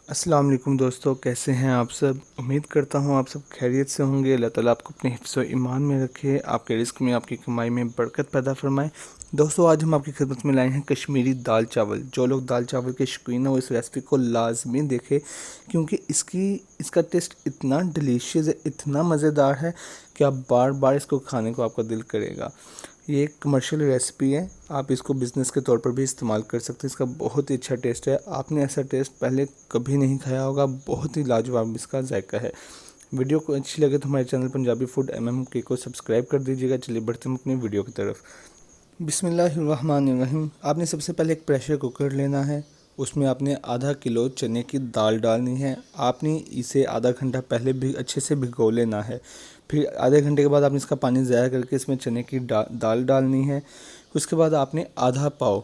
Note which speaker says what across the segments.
Speaker 1: अस्सलाम वालेकुम दोस्तों, कैसे हैं आप सब। उम्मीद करता हूँ आप सब खैरियत से होंगे। अल्लाह ताला आपको अपने हिफ्ज़ व ईमान में रखे, आपके रिस्क में, आपकी कमाई में बरकत पैदा फरमाए। दोस्तों, आज हम आपकी खिदमत में लाए हैं कश्मीरी दाल चावल। जो लोग दाल चावल के शौकीन हैं वो इस रेसिपी को लाजमी देखें, क्योंकि इसका टेस्ट इतना डिलीशियस है, इतना मज़ेदार है कि आप बार बार इसको खाने को आपका दिल करेगा। ये एक कमर्शियल रेसिपी है, आप इसको बिज़नेस के तौर पर भी इस्तेमाल कर सकते हैं। इसका बहुत ही अच्छा टेस्ट है, आपने ऐसा टेस्ट पहले कभी नहीं खाया होगा। बहुत ही लाजवाब इसका जायका है। वीडियो को अच्छी लगे तो हमारे चैनल पंजाबी फूड MMK को सब्सक्राइब कर दीजिएगा। चलिए बढ़ते हैं अपनी वीडियो की तरफ। बिस्मिल्लाहिर्रहमानिर्रहीम। आपने सबसे पहले एक प्रेशर कुकर लेना है, उसमें आपने आधा किलो चने की दाल डालनी है। आपने इसे आधा घंटा पहले भी अच्छे से भिगो लेना है। फिर आधे घंटे के बाद आपने इसका पानी ज़ाया करके इसमें चने की दाल डालनी है। उसके बाद आपने आधा पाव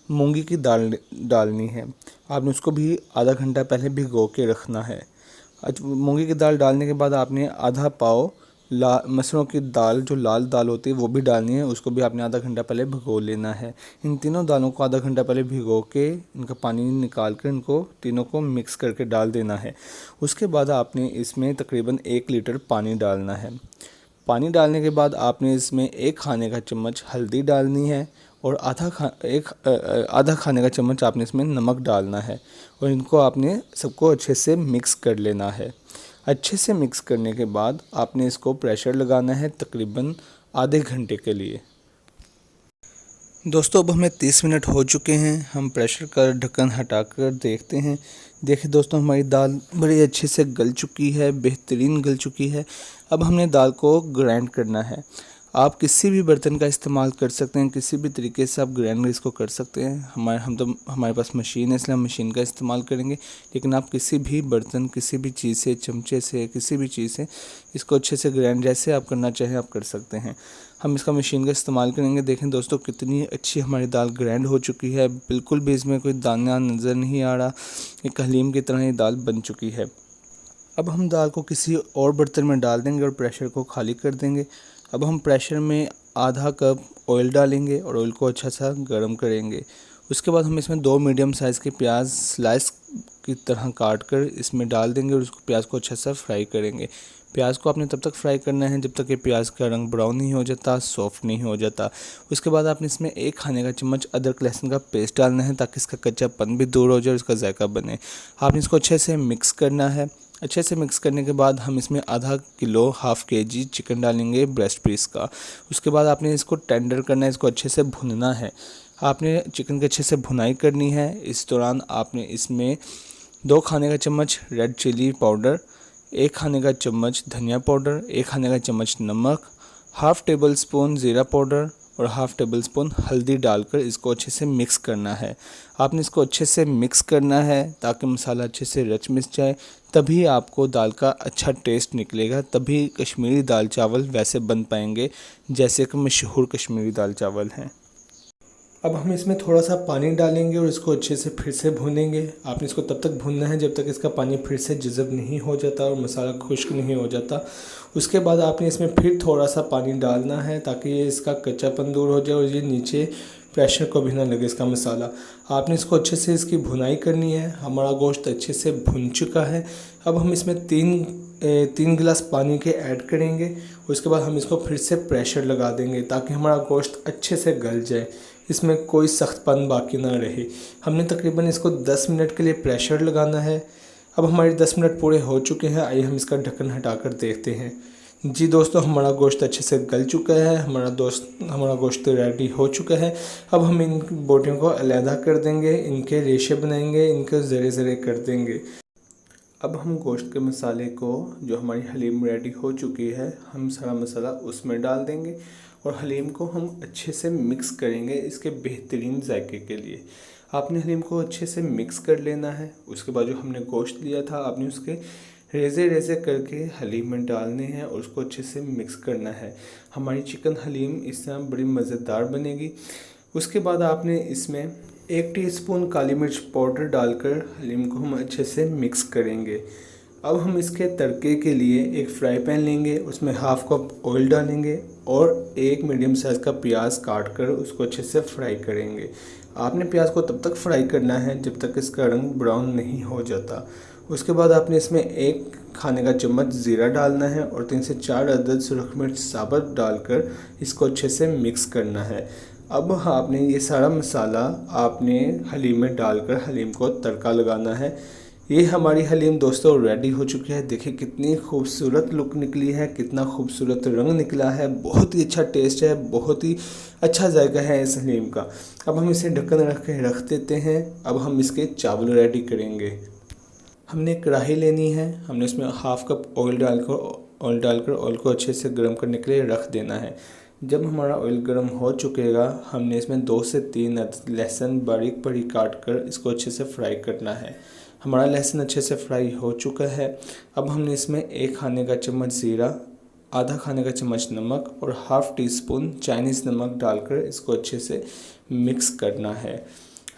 Speaker 1: मूंगी की दाल डालनी है। आपने उसको भी आधा घंटा पहले भिगो के रखना है। मूंगी की दाल डालने के बाद आपने आधा पाव मसूरों की दाल, जो लाल दाल होती है, वो भी डालनी है। उसको भी आपने आधा घंटा पहले भिगो लेना है। इन तीनों दालों को आधा घंटा पहले भिगो के इनका पानी निकाल कर इनको तीनों को मिक्स करके डाल देना है। उसके बाद आपने इसमें तकरीबन 1 लीटर पानी डालना है। पानी डालने के बाद आपने इसमें 1 खाने का चम्मच हल्दी डालनी है और आधा खाने का चम्मच आपने इसमें नमक डालना है और इनको आपने सबको अच्छे से मिक्स कर लेना है। अच्छे से मिक्स करने के बाद आपने इसको प्रेशर लगाना है तकरीबन आधे घंटे के लिए। दोस्तों, अब हमें 30 मिनट हो चुके हैं। हम प्रेशर का ढक्कन हटाकर देखते हैं। देखिए दोस्तों, हमारी दाल बड़ी अच्छे से गल चुकी है, बेहतरीन गल चुकी है। अब हमने दाल को ग्राइंड करना है। आप किसी भी बर्तन का इस्तेमाल कर सकते हैं, किसी भी तरीके से आप ग्राइंड इसको कर सकते हैं। हमारे पास मशीन है, इसलिए हम मशीन का इस्तेमाल करेंगे। लेकिन आप किसी भी बर्तन, किसी भी चीज़ से, चमचे से, किसी भी चीज़ से इसको अच्छे से ग्राइंड जैसे आप करना चाहें आप कर सकते हैं। हम इसका मशीन का इस्तेमाल करेंगे। देखें दोस्तों, कितनी अच्छी हमारी दाल ग्राइंड हो चुकी है। बिल्कुल भी इसमें कोई दाना नज़र नहीं आ रहा। एक हलीम की तरह ये दाल बन चुकी है। अब हम दाल को किसी और बर्तन में डाल देंगे और प्रेशर को खाली कर देंगे। अब हम प्रेशर में आधा कप ऑयल डालेंगे और ऑयल को अच्छा सा गर्म करेंगे। उसके बाद हम इसमें 2 मीडियम साइज़ के प्याज स्लाइस की तरह काट कर इसमें डाल देंगे और उसको प्याज को अच्छा सा फ्राई करेंगे। प्याज को आपने तब तक फ्राई करना है जब तक कि प्याज का रंग ब्राउन नहीं हो जाता, सॉफ्ट नहीं हो जाता। उसके बाद आपने इसमें 1 खाने का चम्मच अदरक लहसुन का पेस्ट डालना है ताकि इसका कच्चापन भी दूर हो जाए और इसका जायका बने। आपने इसको अच्छे से मिक्स करना है। अच्छे से मिक्स करने के बाद हम इसमें आधा किलो हाफ़ kg चिकन डालेंगे ब्रेस्ट पीस का। उसके बाद आपने इसको टेंडर करना है, इसको अच्छे से भुनना है। आपने चिकन की अच्छे से भुनाई करनी है। इस दौरान आपने इसमें 2 खाने का चम्मच रेड चिली पाउडर, 1 खाने का चम्मच धनिया पाउडर, 1 खाने का चम्मच नमक, हाफ़ टेबल स्पून ज़ीरा पाउडर और हाफ़ टेबल स्पून हल्दी डालकर इसको अच्छे से मिक्स करना है। आपने इसको अच्छे से मिक्स करना है ताकि मसाला अच्छे से रच मिस जाए। तभी आपको दाल का अच्छा टेस्ट निकलेगा, तभी कश्मीरी दाल चावल वैसे बन पाएंगे जैसे कि मशहूर कश्मीरी दाल चावल हैं। अब हम इसमें थोड़ा सा पानी डालेंगे और इसको अच्छे से फिर से भूनेंगे। आपने इसको तब तक भूनना है जब तक इसका पानी फिर से जज़ब नहीं हो जाता और मसाला खुश्क नहीं हो जाता। उसके बाद आपने इसमें फिर थोड़ा सा पानी डालना है ताकि ये इसका कच्चापन दूर हो जाए और ये नीचे प्रेशर को भी ना लगे इसका मसाला। आपने इसको अच्छे से इसकी भुनाई करनी है। हमारा गोश्त अच्छे से भुन चुका है। अब हम इसमें 3 गिलास पानी के ऐड करेंगे। उसके बाद हम इसको फिर से प्रेशर लगा देंगे ताकि हमारा गोश्त अच्छे से गल जाए, इसमें कोई सख्तपन बाकी ना रहे। हमने तकरीबन इसको 10 मिनट के लिए प्रेशर लगाना है। अब हमारे 10 मिनट पूरे हो चुके हैं। आइए हम इसका ढक्कन हटाकर देखते हैं। जी दोस्तों, हमारा गोश्त अच्छे से गल चुका है। हमारा गोश्त रेडी हो चुका है। अब हम इन बोटियों को अलहदा कर देंगे, इनके रेशे बनाएंगे, इनके ज़रे ज़रे कर देंगे। अब हम गोश्त के मसाले को, जो हमारी हलीम रेडी हो चुकी है, हम सारा मसाला उसमें डाल देंगे और हलीम को हम अच्छे से मिक्स करेंगे इसके बेहतरीन जायके के लिए। आपने हलीम को अच्छे से मिक्स कर लेना है। उसके बाद जो हमने गोश्त लिया था आपने उसके रेज़े रेज़े करके हलीम में डालने हैं और उसको अच्छे से मिक्स करना है। हमारी चिकन हलीम इस तरह बड़ी मज़ेदार बनेगी। उसके बाद आपने इसमें 1 टीस्पून काली मिर्च पाउडर डालकर हलीम को हम अच्छे से मिक्स करेंगे। अब हम इसके तड़के के लिए एक फ्राई पैन लेंगे, उसमें हाफ कप ऑयल डालेंगे और एक मीडियम साइज़ का प्याज काट कर उसको अच्छे से फ्राई करेंगे। आपने प्याज को तब तक फ्राई करना है जब तक इसका रंग ब्राउन नहीं हो जाता। उसके बाद आपने इसमें 1 खाने का चम्मच ज़ीरा डालना है और 3 से 4 अदद सुरख मिर्च साबुत डालकर इसको अच्छे से मिक्स करना है। अब आपने ये सारा मसाला आपने हलीम में डालकर हलीम को तड़का लगाना है। ये हमारी हलीम दोस्तों रेडी हो चुकी है। देखिए कितनी खूबसूरत लुक निकली है, कितना खूबसूरत रंग निकला है, बहुत ही अच्छा टेस्ट है, बहुत ही अच्छा जायका है इस हलीम का। अब हम इसे ढक्कन रख देते हैं। अब हम इसके चावल रेडी करेंगे। हमने कढ़ाई लेनी है, हमने इसमें हाफ कप ऑयल डालकर ऑयल को अच्छे से गर्म करने के लिए रख देना है। जब हमारा ऑयल गर्म हो चुकेगा, हमने इसमें 2 से 3 लहसुन बारीक बारीक काट कर इसको अच्छे से फ्राई करना है। हमारा लहसुन अच्छे से फ्राई हो चुका है। अब हमने इसमें 1 खाने का चम्मच ज़ीरा, आधा खाने का चम्मच नमक और हाफ़ टी स्पून चाइनीज़ नमक डालकर इसको अच्छे से मिक्स करना है।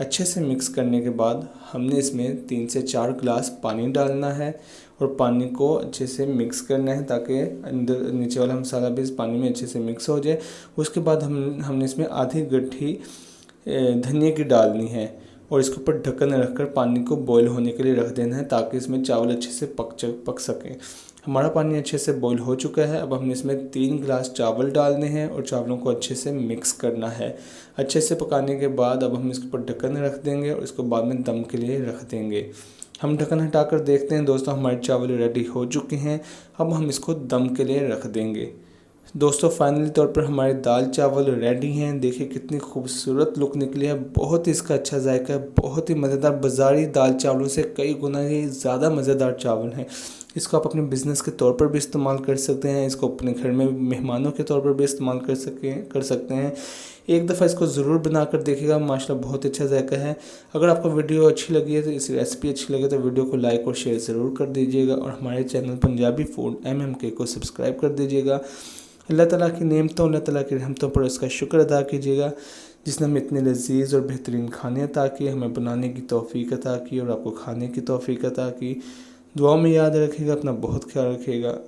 Speaker 1: अच्छे से मिक्स करने के बाद हमने इसमें 3 से 4 गिलास पानी डालना है और पानी को अच्छे से मिक्स करना है ताकि अंदर नीचे वाला मसाला भी इस पानी में अच्छे से मिक्स हो जाए। उसके बाद हमने इसमें आधी गड्ढी धनिया की डालनी है और इसके ऊपर ढक्कन रखकर पानी को बॉईल होने के लिए रख देना है ताकि इसमें चावल अच्छे से पक सकें। हमारा पानी अच्छे से बॉईल हो चुका है। अब हमने इसमें 3 गिलास चावल डालने हैं और चावलों को अच्छे से मिक्स करना है। अच्छे से पकाने के बाद अब हम इसके ऊपर ढक्कन रख देंगे और इसको बाद में दम के लिए रख देंगे। हम ढक्कन हटाकर देखते हैं दोस्तों, हमारे चावल रेडी हो चुके हैं। अब हम इसको दम के लिए रख देंगे। दोस्तों फाइनली तौर पर हमारे दाल चावल रेडी हैं। देखिए कितनी खूबसूरत लुक निकली है, बहुत ही इसका अच्छा जायका है, बहुत ही मज़ेदार। बाज़ारी दाल चावलों से कई गुना ही ज़्यादा मज़ेदार चावल हैं। इसको आप अपने बिज़नेस के तौर पर भी इस्तेमाल कर सकते हैं, इसको अपने घर में मेहमानों के तौर पर भी इस्तेमाल कर सकते हैं। एक दफ़ा इसको ज़रूर बना कर देखिएगा, माशाल्लाह बहुत अच्छा जायका है। अगर आपको वीडियो अच्छी लगी है तो इस रेसिपी अच्छी लगे तो वीडियो को लाइक और शेयर ज़रूर कर दीजिएगा और हमारे चैनल पंजाबी फूड MMK को सब्सक्राइब कर दीजिएगा। अल्लाह ताला की नेमतों, अल्लाह ताला की रहमतों पर उसका शुक्र अदा कीजिएगा जिसने हमें इतने लजीज़ और बेहतरीन खाने अता किए, हमें बनाने की तौफ़ीक अता की और आपको खाने की तौफ़ीक अता की। दुआ में याद रखिएगा, अपना बहुत ख्याल रखिएगा।